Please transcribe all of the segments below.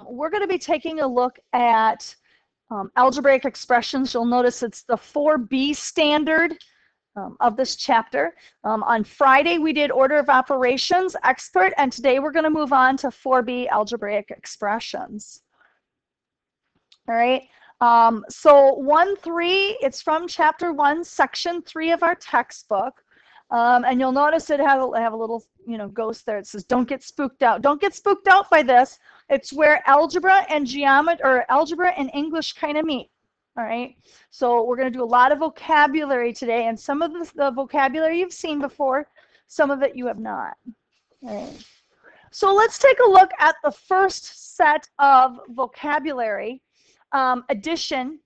We're going to be taking a look at algebraic expressions. You'll notice it's the 4B standard of this chapter. On Friday, we did order of operations, expert, and today we're going to move on to 4B algebraic expressions. All right. So 1-3, it's from chapter 1, section 3 of our textbook. And you'll notice it have a little, ghost there. It says, don't get spooked out. Don't get spooked out by this. It's where algebra and geometry, or algebra and English kind of meet. All right. So we're going to do a lot of vocabulary today, and some of the vocabulary you've seen before, some of it you have not. All right. So let's take a look at the first set of vocabulary. Addition.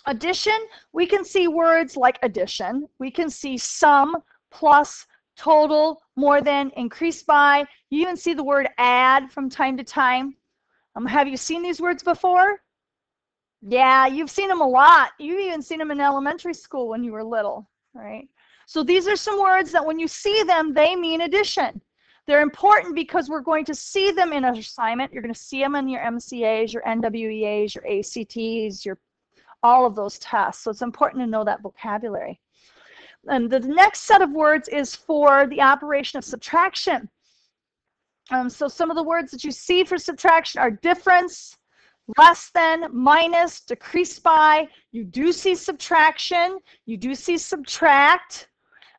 Addition, we can see words like addition. We can see sum, plus, total, more than, increase by. You even see the word add from time to time. Have you seen these words before? Yeah, you've seen them a lot. You've even seen them in elementary school when you were little, right? So these are some words that when you see them, they mean addition. They're important because we're going to see them in an assignment. You're going to see them in your MCAs, your NWEAs, your ACTs, all of those tests. So it's important to know that vocabulary. And the next set of words is for the operation of subtraction. So some of the words that you see for subtraction are difference, less than, minus, decrease by. You do see subtraction. You do see subtract.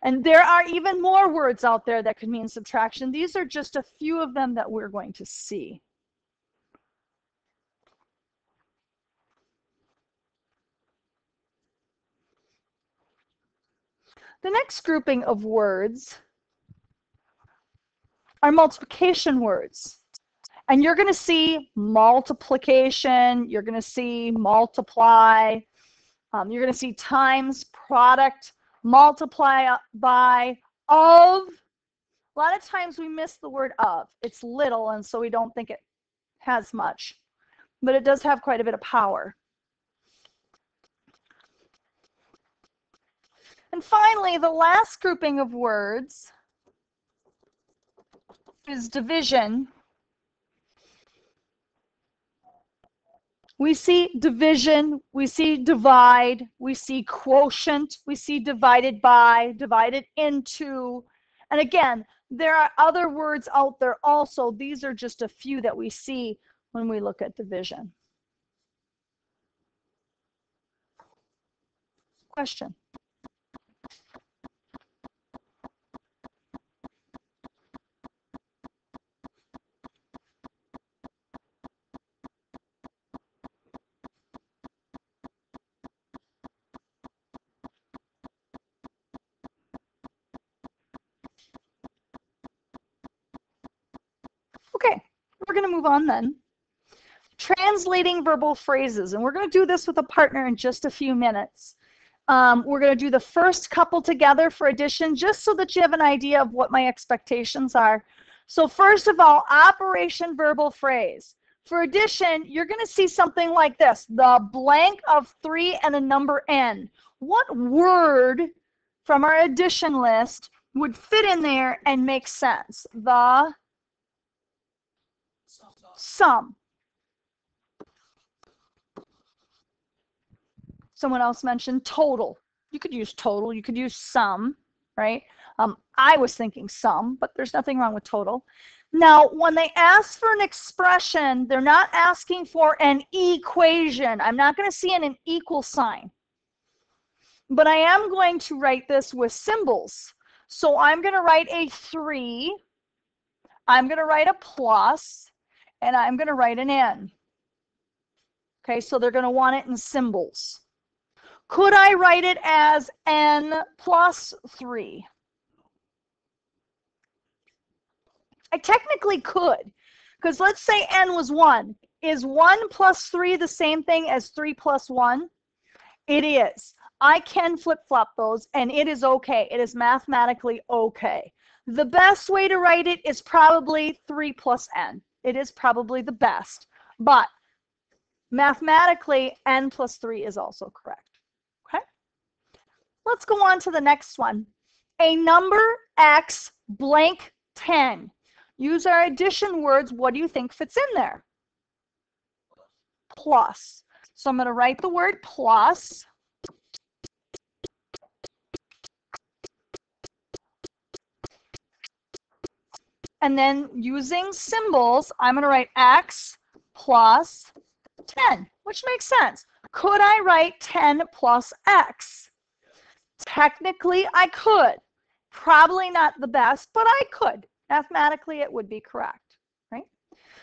And there are even more words out there that could mean subtraction. These are just a few of them that we're going to see. The next grouping of words are multiplication words. And you're going to see multiplication, you're going to see multiply, you're going to see times, product, multiply by, of. A lot of times we miss the word of. It's little, and so we don't think it has much. But it does have quite a bit of power. And finally, the last grouping of words is division. We see division, we see divide, we see quotient, we see divided by, divided into. And again, there are other words out there also. These are just a few that we see when we look at division. Question? Okay, we're going to move on then. Translating verbal phrases, and we're going to do this with a partner in just a few minutes. We're going to do the first couple together for addition, just so that you have an idea of what my expectations are. So first of all, operation verbal phrase. For addition, you're going to see something like this, the blank of 3 and a number n. What word from our addition list would fit in there and make sense? The sum. Someone else mentioned total. You could use total. You could use sum, right? I was thinking sum, but there's nothing wrong with total. Now, when they ask for an expression, they're not asking for an equation. I'm not going to see an equal sign. But I am going to write this with symbols. So I'm going to write a 3. I'm going to write a plus, and I'm going to write an n. Okay, so they're going to want it in symbols. Could I write it as n plus 3? I technically could, because let's say n was 1. Is 1 plus 3 the same thing as 3 plus 1? It is. I can flip-flop those, and it is okay. It is mathematically okay. The best way to write it is probably 3 plus n. It is probably the best. But mathematically, n plus 3 is also correct. Okay? Let's go on to the next one. A number x blank 10. Use our addition words. What do you think fits in there? plus. So I'm going to write the word plus. And then using symbols, I'm going to write x plus 10, which makes sense. Could I write 10 plus x? Technically, I could. Probably not the best, but I could. Mathematically, it would be correct, right?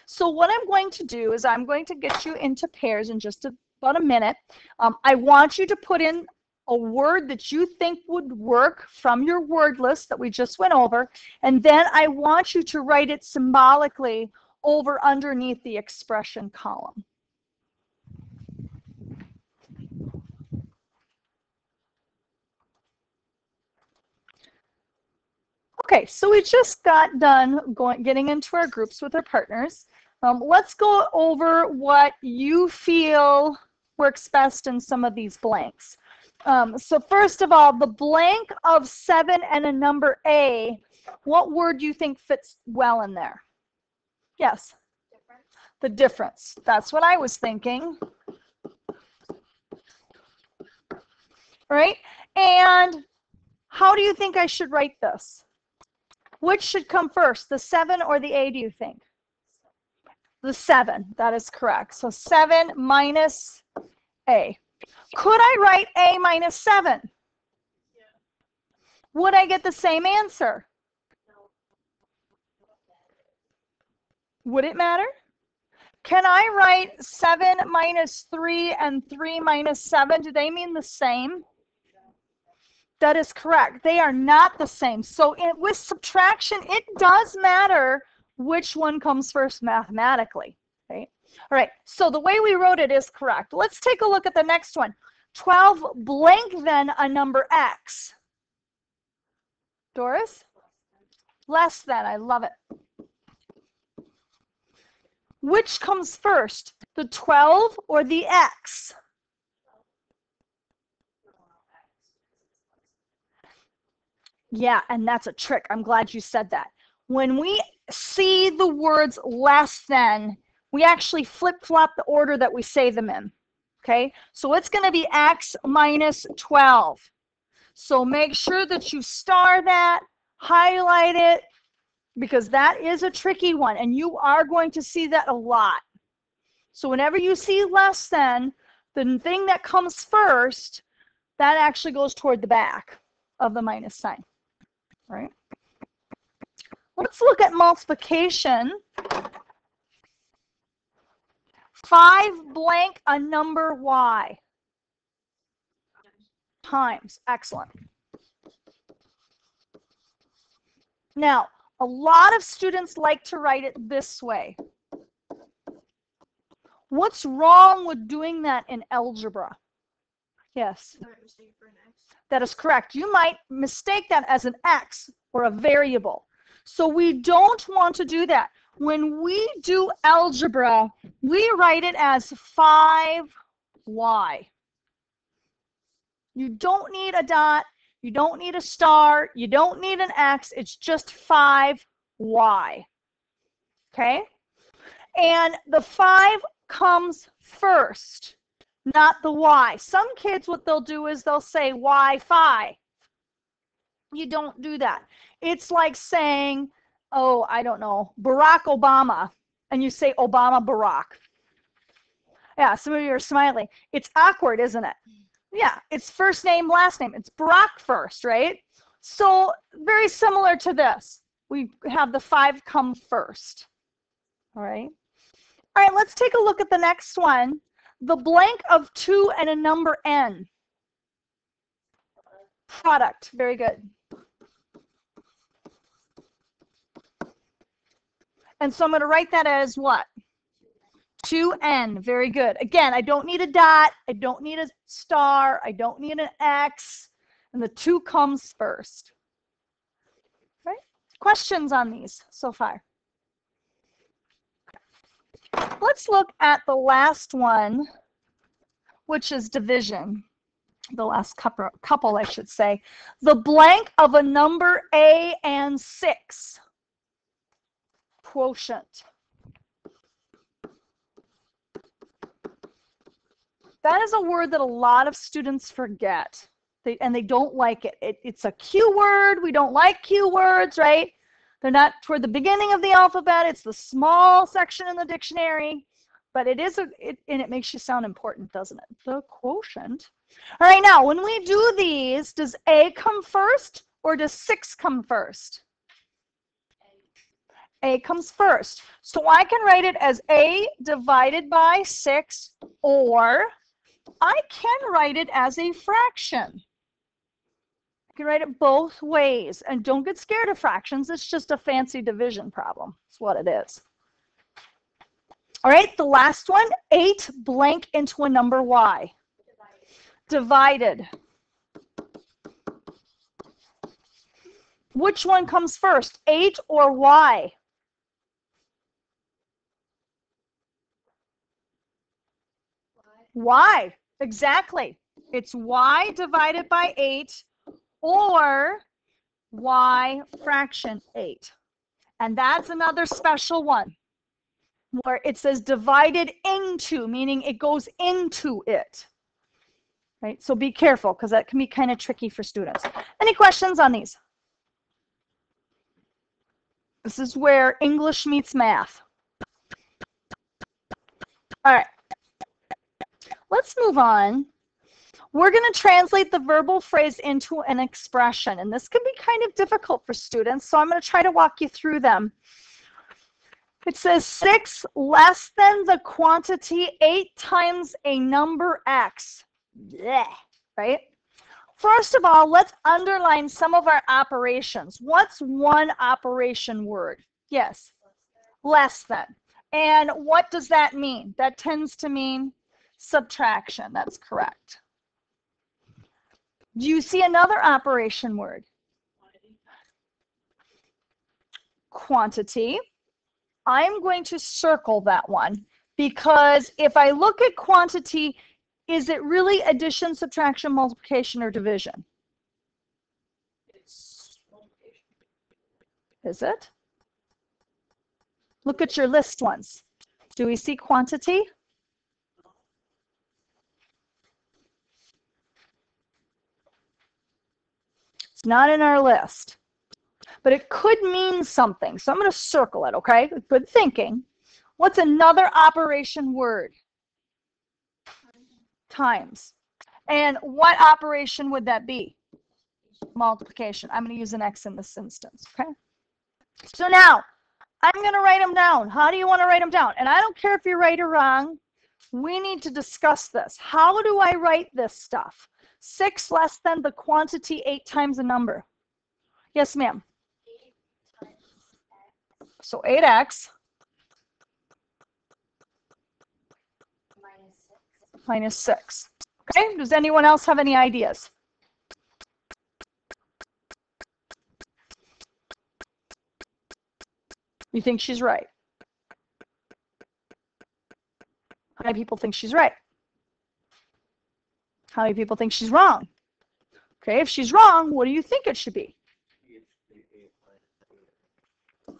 So what I'm going to do is I'm going to get you into pairs in just about a minute. I want you to put in a word that you think would work from your word list that we just went over, and then I want you to write it symbolically over underneath the expression column. Okay, so we just got done getting into our groups with our partners. Let's go over what you feel works best in some of these blanks. So first of all, the blank of 7 and a number A, what word do you think fits well in there? Yes? Difference. The difference. That's what I was thinking. Right? And how do you think I should write this? Which should come first, the 7 or the A, do you think? The 7, that is correct. So 7 minus A. Could I write A minus 7? Yeah. Would I get the same answer? No. Would it matter? Can I write 7 minus 3 and 3 minus 7? Do they mean the same? That is correct. They are not the same. So with subtraction, it does matter which one comes first mathematically. Okay? All right, so the way we wrote it is correct. Let's take a look at the next one. 12 blank then a number x. Doris? Less than. I love it. Which comes first, the 12 or the x? Yeah, and that's a trick. I'm glad you said that. When we see the words less than, we actually flip-flop the order that we say them in. Okay, so it's going to be x minus 12. So make sure that you star that, highlight it, because that is a tricky one, and you are going to see that a lot. So whenever you see less than, the thing that comes first, that actually goes toward the back of the minus sign. Right? Let's look at multiplication. 5 blank a number y. Times. Excellent. Now, a lot of students like to write it this way. What's wrong with doing that in algebra? Yes. That is correct. You might mistake that as an x or a variable. So we don't want to do that. When we do algebra, we write it as 5y. You don't need a dot. You don't need a star. You don't need an x. It's just 5y. Okay? And the 5 comes first, not the y. Some kids, what they'll do is they'll say y5. You don't do that. It's like saying, oh, I don't know, Barack Obama, and you say Obama Barack. Yeah, some of you are smiling. It's awkward, isn't it? Yeah, it's first name, last name. It's Barack first, right? So very similar to this. We have the 5 come first. All right. All right, let's take a look at the next one. The blank of 2 and a number n. Product. Very good. And so I'm going to write that as what? 2n. Very good. Again, I don't need a dot. I don't need a star. I don't need an x. And the 2 comes first. Right? Questions on these so far? Let's look at the last one, which is division. The last couple, I should say. The blank of a number a and 6. Quotient. That is a word that a lot of students forget. And they don't like it. It's a Q word. We don't like Q words, right? They're not toward the beginning of the alphabet. It's the small section in the dictionary. But it is, and it makes you sound important, doesn't it? The quotient. All right, now, when we do these, does A come first or does 6 come first? A comes first. So I can write it as A divided by 6, or I can write it as a fraction. I can write it both ways. And don't get scared of fractions. It's just a fancy division problem. That's what it is. All right, the last one, 8 blank into a number Y. Divided. Which one comes first, 8 or Y? Y, exactly. It's Y divided by 8 or Y fraction 8. And that's another special one where it says divided into, meaning it goes into it. Right? So be careful because that can be kind of tricky for students. Any questions on these? This is where English meets math. All right. Let's move on. We're going to translate the verbal phrase into an expression, and this can be kind of difficult for students, so I'm going to try to walk you through them. It says 6 less than the quantity 8 times a number x. Blech, right? First of all, let's underline some of our operations. What's one operation word? Yes, less than. And what does that mean? That tends to mean subtraction. That's correct. Do you see another operation word? Quantity. I'm going to circle that one because if I look at quantity, is it really addition, subtraction, multiplication, or division? It's multiplication. Is it? Look at your list ones. Do we see quantity? It's not in our list, but it could mean something. So I'm going to circle it, okay? Good thinking. What's another operation word? Times. And what operation would that be? Multiplication. I'm going to use an X in this instance, okay? So now, I'm going to write them down. How do you want to write them down? And I don't care if you're right or wrong. We need to discuss this. How do I write this stuff? 6 less than the quantity 8 times a number. Yes, ma'am. So 8x minus 6. Okay, does anyone else have any ideas? You think she's right? How many people think she's right? How many people think she's wrong? Okay, if she's wrong, what do you think it should be?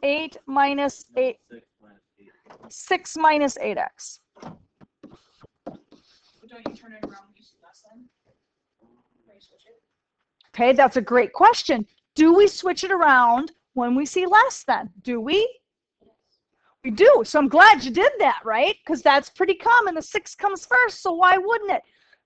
8 minus 8. 6 minus 8x. Don't you turn it around when you see less than? Or you switch it? Okay, that's a great question. Do we switch it around when we see less than? Do we? Yes. We do. So I'm glad you did that, right? Because that's pretty common. The 6 comes first, so why wouldn't it?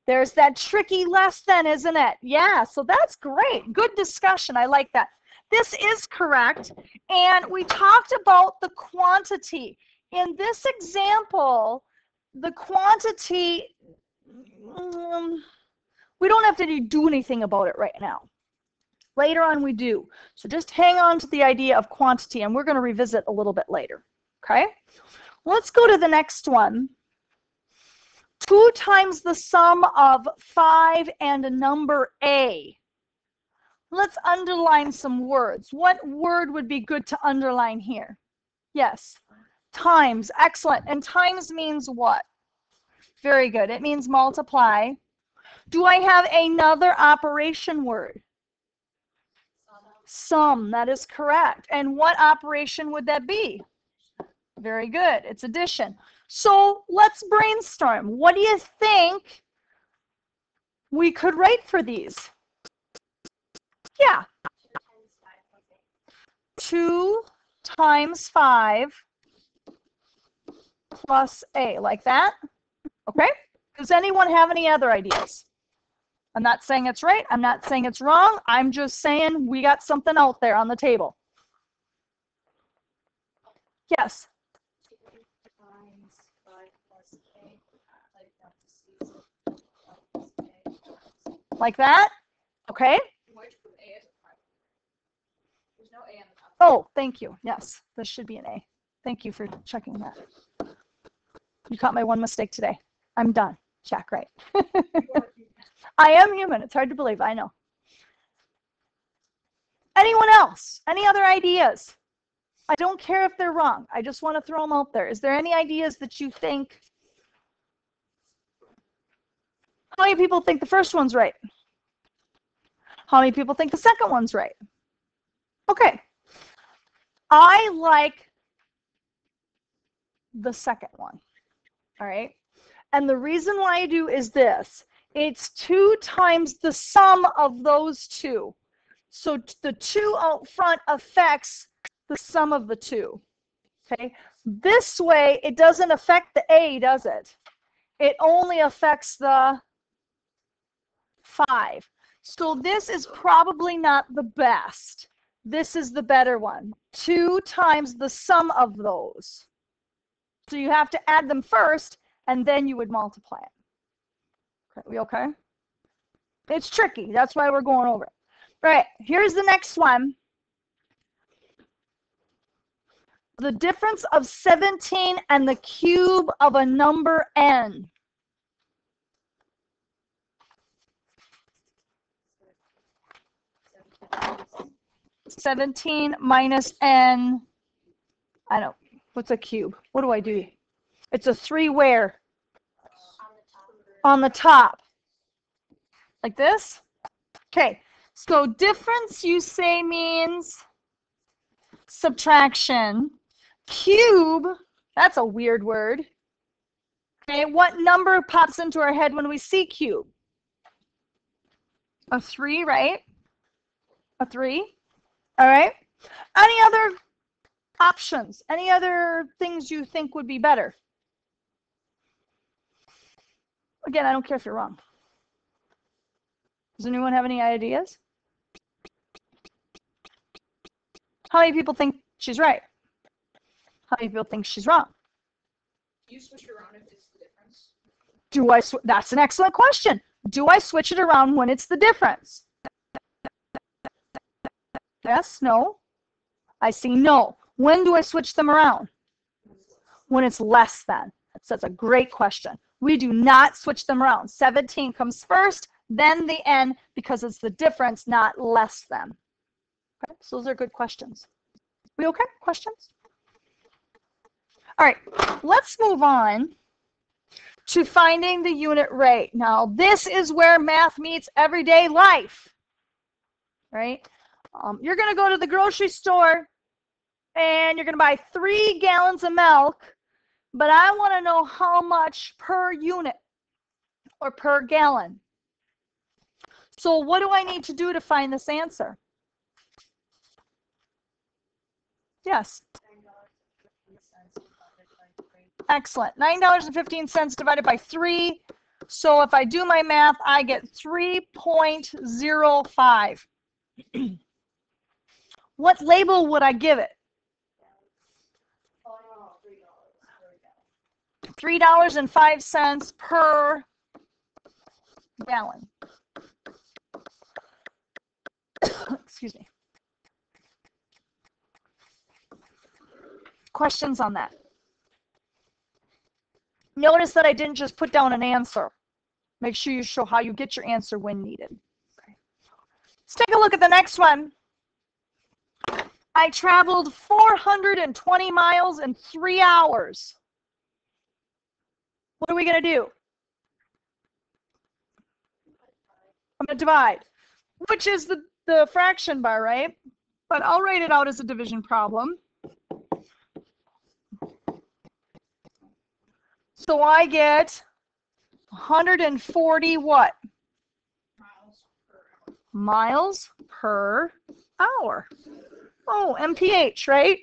There's that tricky less than, isn't it? Yeah, so that's great. Good discussion. I like that. This is correct. And we talked about the quantity. In this example, the quantity, we don't have to do anything about it right now. Later on we do. So just hang on to the idea of quantity, and we're going to revisit a little bit later. Okay? Let's go to the next one. 2 times the sum of 5 and a number A. Let's underline some words. What word would be good to underline here? Yes. Times. Excellent. And times means what? Very good. It means multiply. Do I have another operation word? Sum. That is correct. And what operation would that be? Very good. It's addition. So let's brainstorm. What do you think we could write for these. Yeah. 2 times 5 plus a, like that. Okay? Does anyone have any other ideas? I'm not saying it's right. I'm not saying it's wrong. I'm just saying we got something out there on the table. Yes. Like that? Okay. Oh, thank you. Yes, this should be an A. Thank you for checking that. You caught my one mistake today. I'm done. Check, right. I am human. It's hard to believe. I know. Anyone else? Any other ideas? I don't care if they're wrong. I just want to throw them out there. Is there any ideas that you think? How many people think the first one's right? How many people think the second one's right? Okay. I like the second one. All right. And the reason why I do is this. It's 2 times the sum of those two. So the 2 out front affects the sum of the 2. Okay. This way, it doesn't affect the A, does it? It only affects the 5. So this is probably not the best. This is the better one. 2 times the sum of those. So you have to add them first, and then you would multiply it. Okay, we okay? It's tricky. That's why we're going over it. Right, here's the next one. The difference of 17 and the cube of a number n. (17 minus n). I don't. What's a cube? What do I do? It's a 3 where? On the top. Like this? Okay. So difference, you say, means subtraction. Cube, that's a weird word. Okay, what number pops into our head when we see cube? A 3, right? A 3. All right. Any other options? Any other things you think would be better? Again, I don't care if you're wrong. Does anyone have any ideas? How many people think she's right? How many people think she's wrong? Do you switch it around if it's the difference? That's an excellent question. Do I switch it around when it's the difference? Yes, no. I see no. When do I switch them around? When it's less than. That's a great question. We do not switch them around. 17 comes first, then the n, because it's the difference, not less than. Okay, so those are good questions. We okay? Questions? All right, let's move on to finding the unit rate. Now, this is where math meets everyday life, right? You're going to go to the grocery store and you're going to buy 3 gallons of milk, but I want to know how much per unit or per gallon. So what do I need to do to find this answer? Yes. Excellent. $9.15 divided by 3. So if I do my math, I get 3.05. What label would I give it? $3.05 per gallon. Excuse me. Questions on that? Notice that I didn't just put down an answer. Make sure you show how you get your answer when needed. Okay. Let's take a look at the next one. I traveled 420 miles in 3 hours. What are we going to do? I'm going to divide, which is the fraction bar, right? But I'll write it out as a division problem. So I get 140 what? miles per hour. Oh, mph, right?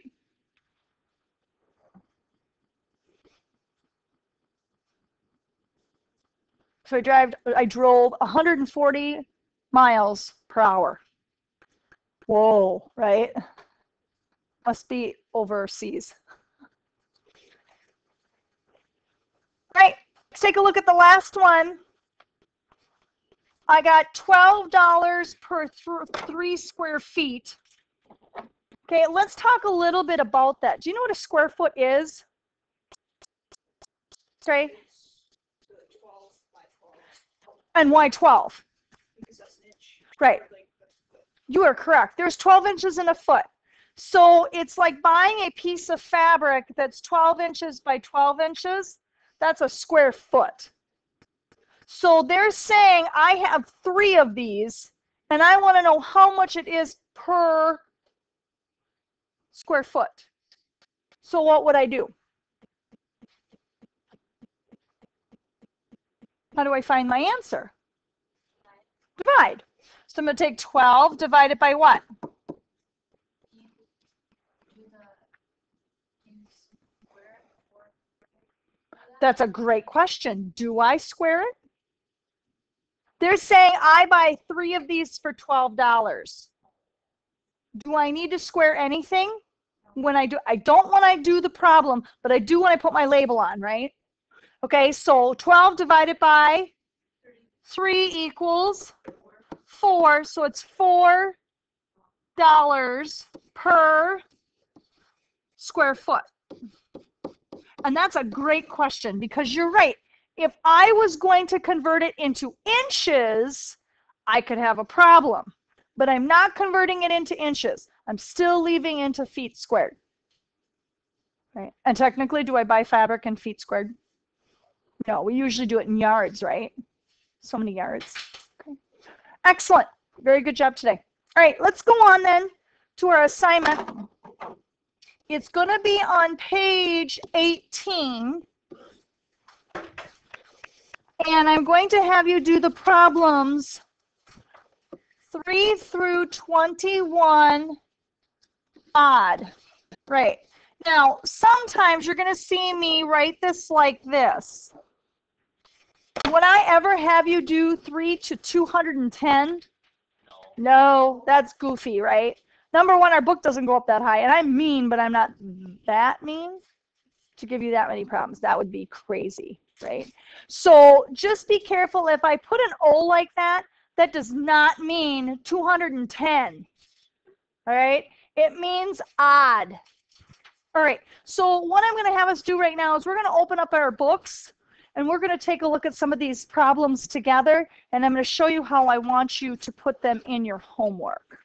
So I drove 140 miles per hour. Whoa, right? Must be overseas. All right, let's take a look at the last one. I got $12 per 3 square feet. Okay, let's talk a little bit about that. Do you know what a square foot is? Okay. 12 by 12. And why 12? Because that's an inch. Right. You are correct. There's 12 inches in a foot. So it's like buying a piece of fabric that's 12 inches by 12 inches. That's a square foot. So they're saying I have 3 of these, and I want to know how much it is per square foot. So what would I do? How do I find my answer? Divide. So I'm going to take 12 divided by what? That's a great question. Do I square it? They're saying I buy 3 of these for $12. Do I need to square anything when I do? I don't when I do the problem, but I do when I put my label on, right? Okay, so 12 divided by 3 equals 4. So it's $4 per square foot. And that's a great question because you're right. If I was going to convert it into inches, I could have a problem. But I'm not converting it into inches. I'm still leaving into feet squared. Right? And technically, do I buy fabric in feet squared? No, we usually do it in yards, right? So many yards. Okay. Excellent. Very good job today. All right, let's go on then to our assignment. It's going to be on page 18. And I'm going to have you do the problems 3 through 21 odd. Right. Now, sometimes you're going to see me write this like this. Would I ever have you do 3 to 210? No, that's goofy, right? Number one, our book doesn't go up that high. And I'm mean, but I'm not that mean to give you that many problems. That would be crazy, right? So just be careful. If I put an O like that, that does not mean 210. All right? It means odd. All right, so what I'm going to have us do right now is we're going to open up our books and we're going to take a look at some of these problems together, and I'm going to show you how I want you to put them in your homework.